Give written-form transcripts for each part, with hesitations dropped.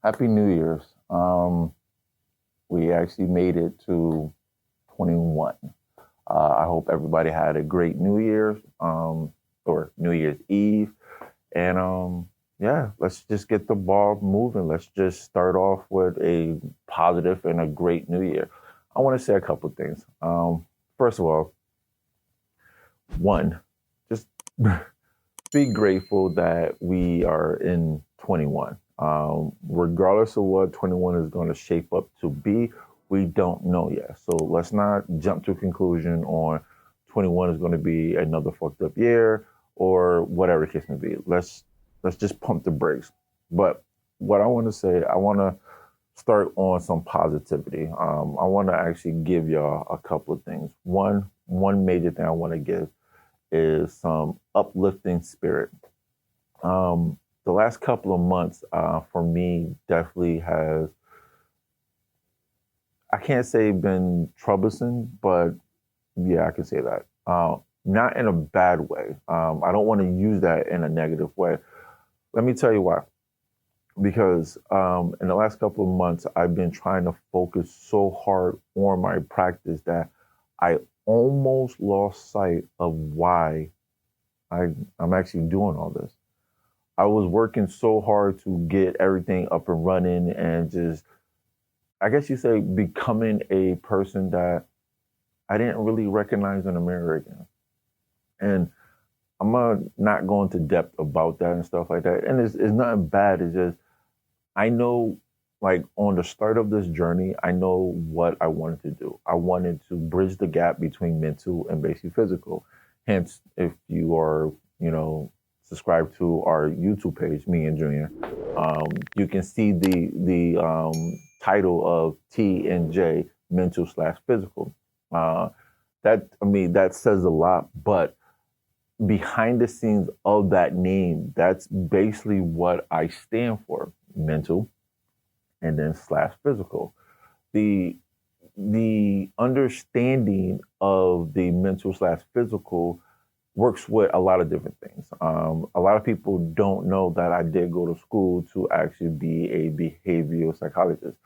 Happy New Year's. We actually made it to 21. I hope everybody had a great New Year's or New Year's Eve. And yeah, let's just get the ball moving. Let's just start off with a positive and a great New Year. I want to say a couple of things. First of all, one, just be grateful that we are in 21. Regardless of what 21 is going to shape up to be, we don't know yet. So let's not jump to a conclusion on 21 is going to be another fucked up year or whatever the case may be. Let's just pump the brakes. But what I want to say, I want to start on some positivity. I want to actually give y'all a couple of things. One major thing I want to give is some uplifting spirit. The last couple of months for me definitely has, I can't say been troublesome, but yeah, I can say that. Not in a bad way. I don't want to use that in a negative way. Let me tell you why. Because in the last couple of months, I've been trying to focus so hard on my practice that I almost lost sight of why I'm actually doing all this. I was working so hard to get everything up and running and just, I guess you say, becoming a person that I didn't really recognize in the mirror again. And not go into depth about that and stuff like that. And it's nothing bad. It's just, I know, like, on the start of this journey, I know what I wanted to do. I wanted to bridge the gap between mental and basically physical. Hence, if you are, subscribe to our YouTube page, me and Junior, you can see the title of T and J, mental/physical. That says a lot, but behind the scenes of that name, that's basically what I stand for: mental and then slash physical. The understanding of the mental slash physical works with a lot of different things. A lot of people don't know that I did go to school to actually be a behavioral psychologist.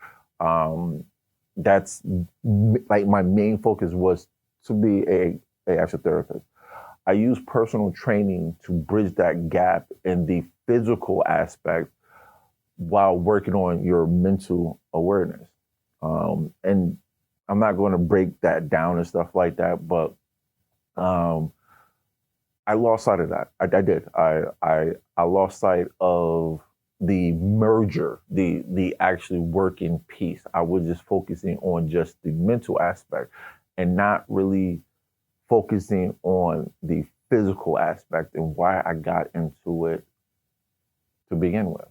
That's like my main focus was to be a actual therapist. I use personal training to bridge that gap in the physical aspect while working on your mental awareness. And I'm not going to break that down and stuff like that, but I lost sight of that. I did. I lost sight of the merger, the actually working piece. I was just focusing on just the mental aspect and not really focusing on the physical aspect and why I got into it to begin with.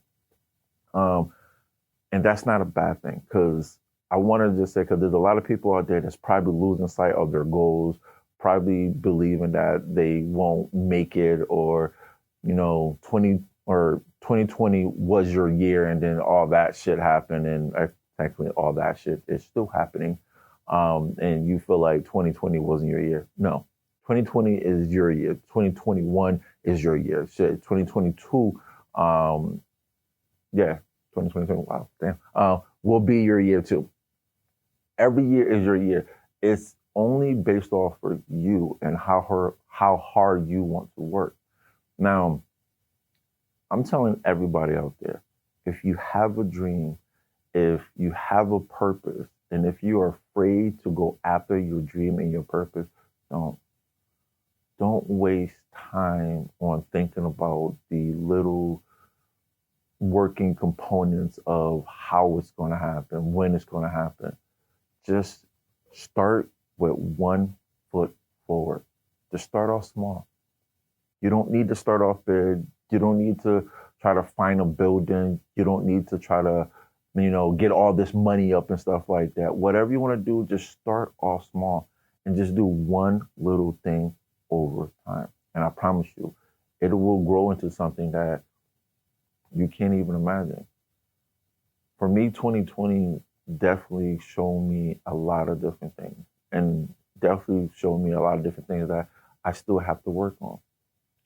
And that's not a bad thing, because I wanted to just say, because there's a lot of people out there that's probably losing sight of their goals, probably believing that they won't make it, or 2020 was your year and then all that shit happened, and technically all that shit is still happening. And you feel like 2020 wasn't your year. No, 2020 is your year. 2021 is your year. Shit, 2022, yeah, 2022, wow, damn, will be your year too. Every year is your year. It's only based off of you and how hard you want to work. Now, I'm telling everybody out there, if you have a dream, if you have a purpose, and if you are afraid to go after your dream and your purpose, don't. Don't waste time on thinking about the little working components of how it's going to happen, when it's going to happen. Just start with 1 foot forward. Just start off small. You don't need to start off big. You don't need to try to find a building. You don't need to try to, get all this money up and stuff like that. Whatever you want to do, just start off small and just do one little thing over time. And I promise you, it will grow into something that you can't even imagine. For me, 2020 definitely showed me a lot of different things, and definitely showed me a lot of different things that I still have to work on.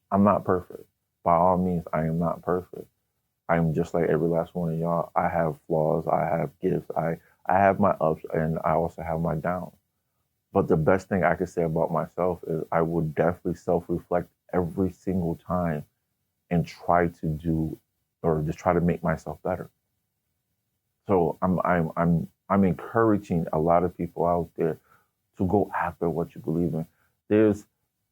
I'm not perfect. By all means, I am not perfect. I'm just like every last one of y'all. I have flaws. I have gifts. I have my ups and I also have my downs. But the best thing I could say about myself is I would definitely self-reflect every single time and try to do or just try to make myself better. So I'm encouraging a lot of people out there to go after what you believe in. There's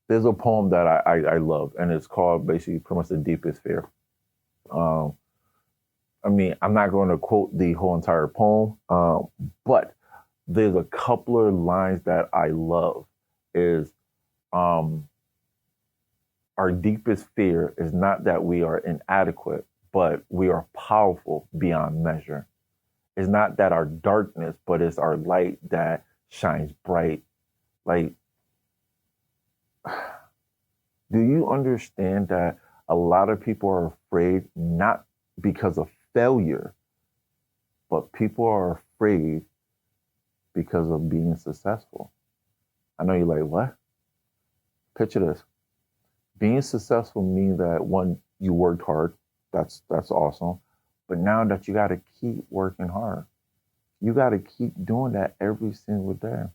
there's a poem that I love, and it's called basically pretty much the deepest fear. Um, I mean, I'm not going to quote the whole entire poem, but there's a couple of lines that I love. Is um, our deepest fear is not that we are inadequate, but we are powerful beyond measure. It's not that our darkness, but it's our light that shines bright. Like, do you understand that a lot of people are afraid not because of failure, but people are afraid because of being successful? I know you're like, what? Picture this. Being successful means that one, you worked hard. That's awesome. But now that you got to keep working hard, you got to keep doing that every single day.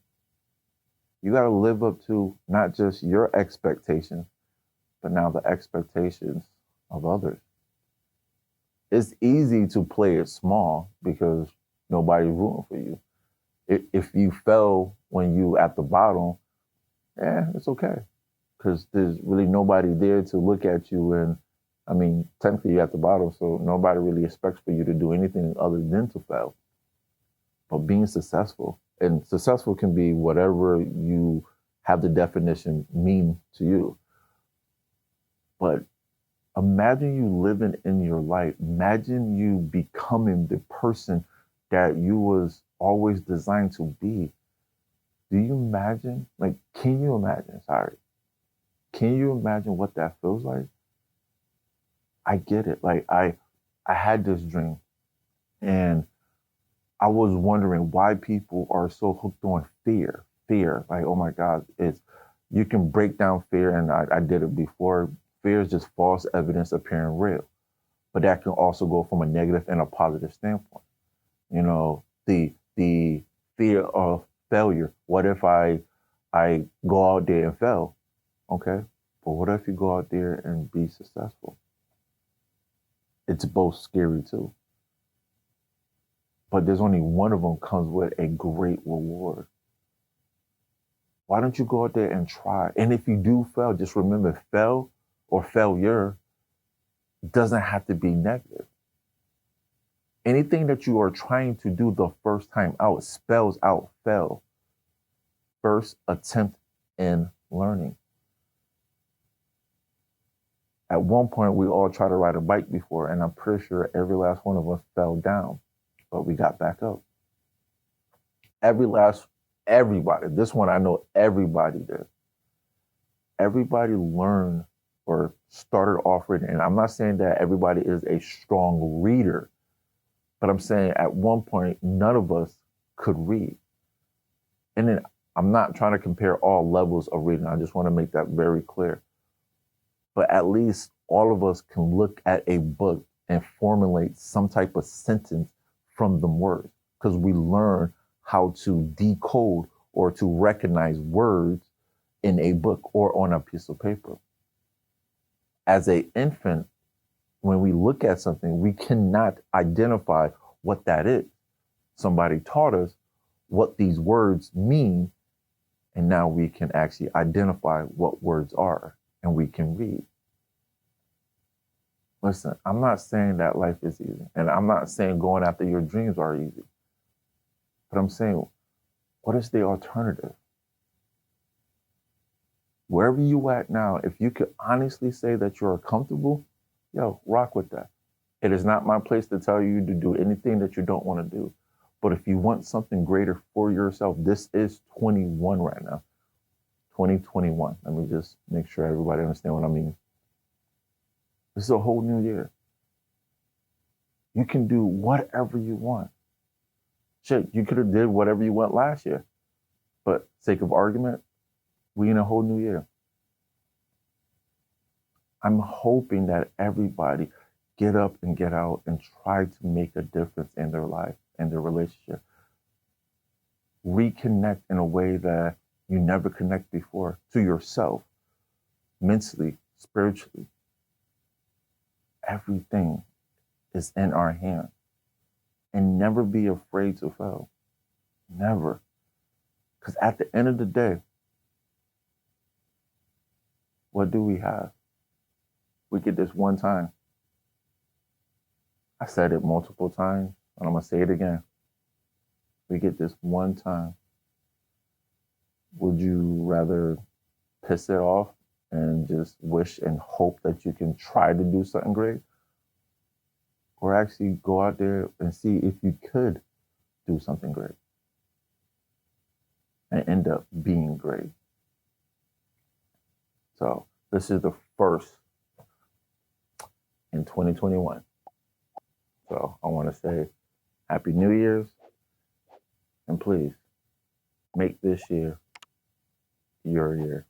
You got to live up to not just your expectations, but now the expectations of others. It's easy to play it small because nobody's rooting for you. If you fell when you at the bottom, yeah, it's okay because there's really nobody there to look at you. And I mean, technically you're at the bottom, so nobody really expects for you to do anything other than to fail. But being successful, and successful can be whatever you have the definition mean to you. But imagine you living in your life. Imagine you becoming the person that you was always designed to be. Do you imagine? Like, can you imagine? Sorry. Can you imagine what that feels like? I get it. Like I had this dream and I was wondering why people are so hooked on fear. Fear. Like, oh my God, it's you can break down fear and I did it before. Fear is just false evidence appearing real. But that can also go from a negative and a positive standpoint. You know, the fear of failure. What if I go out there and fail? Okay. But what if you go out there and be successful? It's both scary too. But there's only one of them comes with a great reward. Why don't you go out there and try? And if you do fail, just remember fail or failure doesn't have to be negative. Anything that you are trying to do the first time out spells out fail. First attempt in learning. At one point, we all tried to ride a bike before, and I'm pretty sure every last one of us fell down, but we got back up. Everybody, this one I know everybody did. Everybody learned or started off reading. And I'm not saying that everybody is a strong reader, but I'm saying at one point, none of us could read. And then I'm not trying to compare all levels of reading. I just want to make that very clear. But at least all of us can look at a book and formulate some type of sentence from the words because we learn how to decode or to recognize words in a book or on a piece of paper. As an infant, when we look at something, we cannot identify what that is. Somebody taught us what these words mean, and now we can actually identify what words are and we can read. Listen, I'm not saying that life is easy, and I'm not saying going after your dreams are easy, but I'm saying, what is the alternative? Wherever you at now, if you could honestly say that you're comfortable, yo, rock with that. It is not my place to tell you to do anything that you don't want to do. But if you want something greater for yourself, this is 21 right now. 2021. Let me just make sure everybody understand what I mean. This is a whole new year. You can do whatever you want. Shit, you could have did whatever you want last year. But sake of argument, we in a whole new year. I'm hoping that everybody, get up and get out and try to make a difference in their life and their relationship. Reconnect in a way that you never connect before to yourself, mentally, spiritually. Everything is in our hands. And never be afraid to fail. Never. Because at the end of the day, what do we have? We get this one time. I said it multiple times, and I'm going to say it again. We get this one time. Would you rather piss it off and just wish and hope that you can try to do something great? Or actually go out there and see if you could do something great and end up being great. So this is the first in 2021. So I want to say Happy New Year's, and please make this year your year.